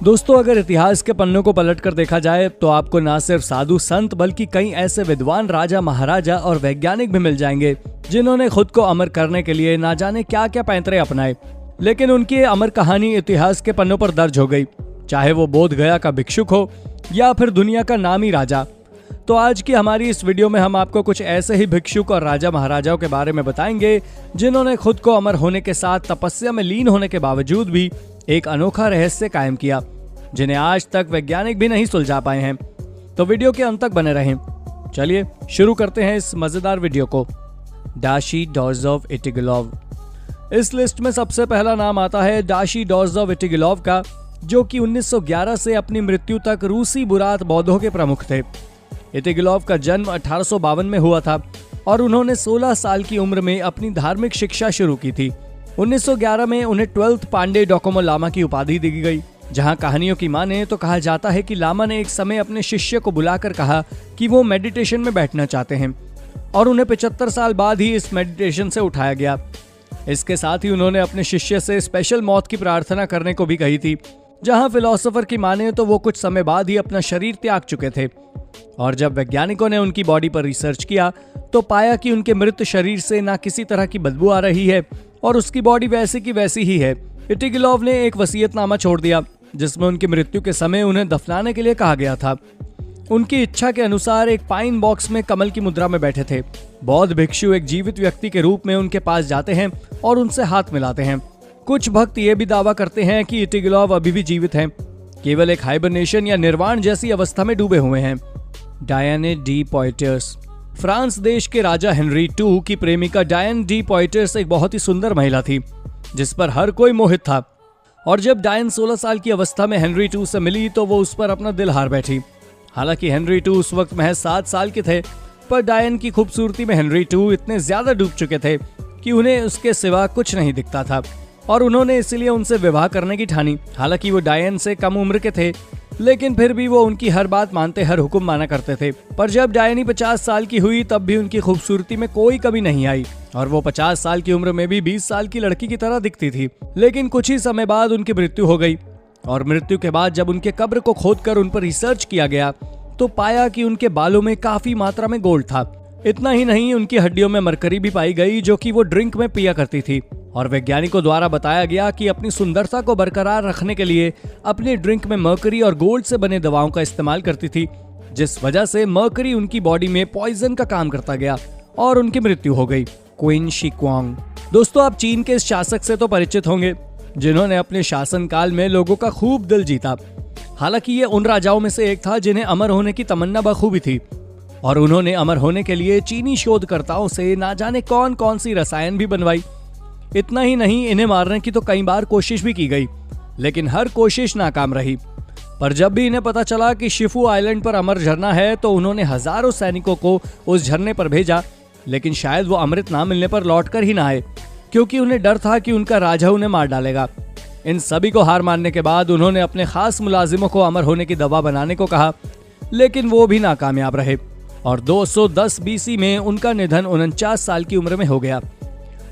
दोस्तों, अगर इतिहास के पन्नों को पलटकर देखा जाए तो आपको ना सिर्फ साधु संत बल्कि कई ऐसे विद्वान राजा, महाराजा और वैज्ञानिक भी मिल जाएंगे जिन्होंने खुद को अमर करने के लिए ना जाने क्या क्या पैंतरे अपनाए। लेकिन उनकी ये अमर कहानी इतिहास के पन्नों पर दर्ज हो गई, चाहे वो बोध गया का भिक्षुक हो या फिर दुनिया का नामी राजा। तो आज की हमारी इस वीडियो में हम आपको कुछ ऐसे ही भिक्षुक और राजा महाराजाओं के बारे में बताएंगे जिन्होंने खुद को अमर होने के साथ तपस्या में लीन होने के बावजूद भी एक अनोखा रहस्य कायम किया, जिन्हें आज तक वैज्ञानिक भी नहीं सुलझा पाए हैं। तो वीडियो के अंत तक बने रहें। चलिए शुरू करते हैं इस मजेदार वीडियो को। डाशी डोर्जोव इटिगलोव। इस लिस्ट में सबसे पहला नाम आता है डाशी डोर्जोव इटिगलोव का, जो कि 1911 से अपनी मृत्यु तक रूसी बुरात बौद्धों के प्रमुख थे। इटिगलोव का जन्म 1852 में हुआ था और उन्होंने 16 साल की उम्र में अपनी धार्मिक शिक्षा शुरू की थी। 1911 में उन्हें 12th पांडे डोकोमो लामा की उपाधि दी गई। जहां कहानियों की माने तो कहा जाता है कि लामा ने एक समय अपने शिष्य को बुलाकर कहा कि वो मेडिटेशन में बैठना चाहते हैं और उन्हें 75 साल बाद ही इस मेडिटेशन से उठाया गया। इसके साथ ही उन्होंने अपने शिष्य से स्पेशल मौत की प्रार्थना करने को भी कही थी। जहां फिलोसोफर की माने तो वो कुछ समय बाद ही अपना शरीर त्याग चुके थे और जब वैज्ञानिकों ने उनकी बॉडी पर रिसर्च किया तो पाया कि उनके मृत शरीर से ना किसी तरह की बदबू आ रही है और उसकी बॉडी वैसी की वैसी ही है। इटिगलोव ने एक वसीयतनामा छोड़ दिया जिसमें उनकी मृत्यु के समय उन्हें दफनाने के लिए कहा गया था। उनकी इच्छा के अनुसार एक पाइन बॉक्स में कमल की मुद्रा में बैठे थे। बौद्ध भिक्षु एक जीवित व्यक्ति के रूप में उनके पास जाते हैं और उनसे हाथ मिलाते हैं। कुछ भक्त ये भी दावा करते हैं कि इटिगलोव अभी भी जीवित हैं, केवल एक हाइबरनेशन या निर्वाण जैसी अवस्था में डूबे हुए हैं। Diane D पॉइटियर्स। फ्रांस देश के राजा हेनरी II की प्रेमिका डायन डी पॉइटियर्स एक बहुत ही सुंदर महिला थी जिस पर हर कोई मोहित था और जब डायन 16 साल की अवस्था में हेनरी II से मिली तो वो उस पर अपना दिल हार बैठी। हालांकि हेनरी II उस वक्त महज 7 साल के थे, पर डायन की खूबसूरती में हेनरी II इतने ज्यादा डूब चुके थे कि उन्हें उसके सिवा कुछ नहीं दिखता था और उन्होंने इसलिए उनसे विवाह करने की ठानी। हालांकि वो डायन से कम उम्र के थे, लेकिन फिर भी वो उनकी हर बात मानते, हर हुक्म माना करते थे। पर जब डायनी 50 साल की हुई तब भी उनकी खूबसूरती में कोई कमी नहीं आई और वो 50 साल की उम्र में भी 20 साल की लड़की की तरह दिखती थी। लेकिन कुछ ही समय बाद उनकी मृत्यु हो गई और मृत्यु के बाद जब उनके कब्र को खोदकर उन पर रिसर्च किया गया तो पाया कि उनके बालों में काफी मात्रा में गोल्ड था। इतना ही नहीं, उनकी हड्डियों में मरकरी भी पाई गई जो कि वो ड्रिंक में पिया करती थी और वैज्ञानिकों द्वारा बताया गया कि अपनी सुंदरता को बरकरार रखने के लिए अपने ड्रिंक में मरकरी और गोल्ड से बने दवाओं का इस्तेमाल करती थी, जिस वजह से मरकरी उनकी बॉडी में पॉइजन का काम करता गया और उनकी मृत्यु हो गई। क्वीन शी क्वांग। दोस्तों, आप चीन के इस शासक से तो परिचित होंगे जिन्होंने अपने शासनकाल में लोगों का खूब दिल जीता। हालांकि ये उन राजाओं में से एक था जिन्हें अमर होने की तमन्ना बखूबी थी और उन्होंने अमर होने के लिए चीनी शोधकर्ताओं से ना जाने कौन कौन सी रसायन भी बनवाई। इतना ही नहीं, इन्हें मारने की तो कई बार कोशिश भी की गई, लेकिन हर कोशिश नाकाम रही। पर जब भी इन्हें पता चला कि शिफू आइलैंड पर अमर झरना है तो उन्होंने हजारों सैनिकों को उस झरने पर भेजा, लेकिन शायद वो अमृत ना मिलने पर लौटकर ही ना आए, क्योंकि उन्हें डर था कि उनका राजा उन्हें मार डालेगा। इन सभी को हार मानने के बाद उन्होंने अपने खास मुलाजिमों को अमर होने की दवा बनाने को कहा, लेकिन वो भी नाकामयाब रहे और 210 BC में उनका निधन 49 साल की उम्र में हो गया।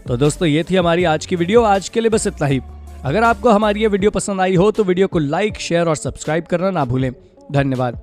तो दोस्तों, ये थी हमारी आज की वीडियो। आज के लिए बस इतना ही। अगर आपको हमारी ये वीडियो पसंद आई हो तो वीडियो को लाइक, शेयर और सब्सक्राइब करना ना भूलें। धन्यवाद।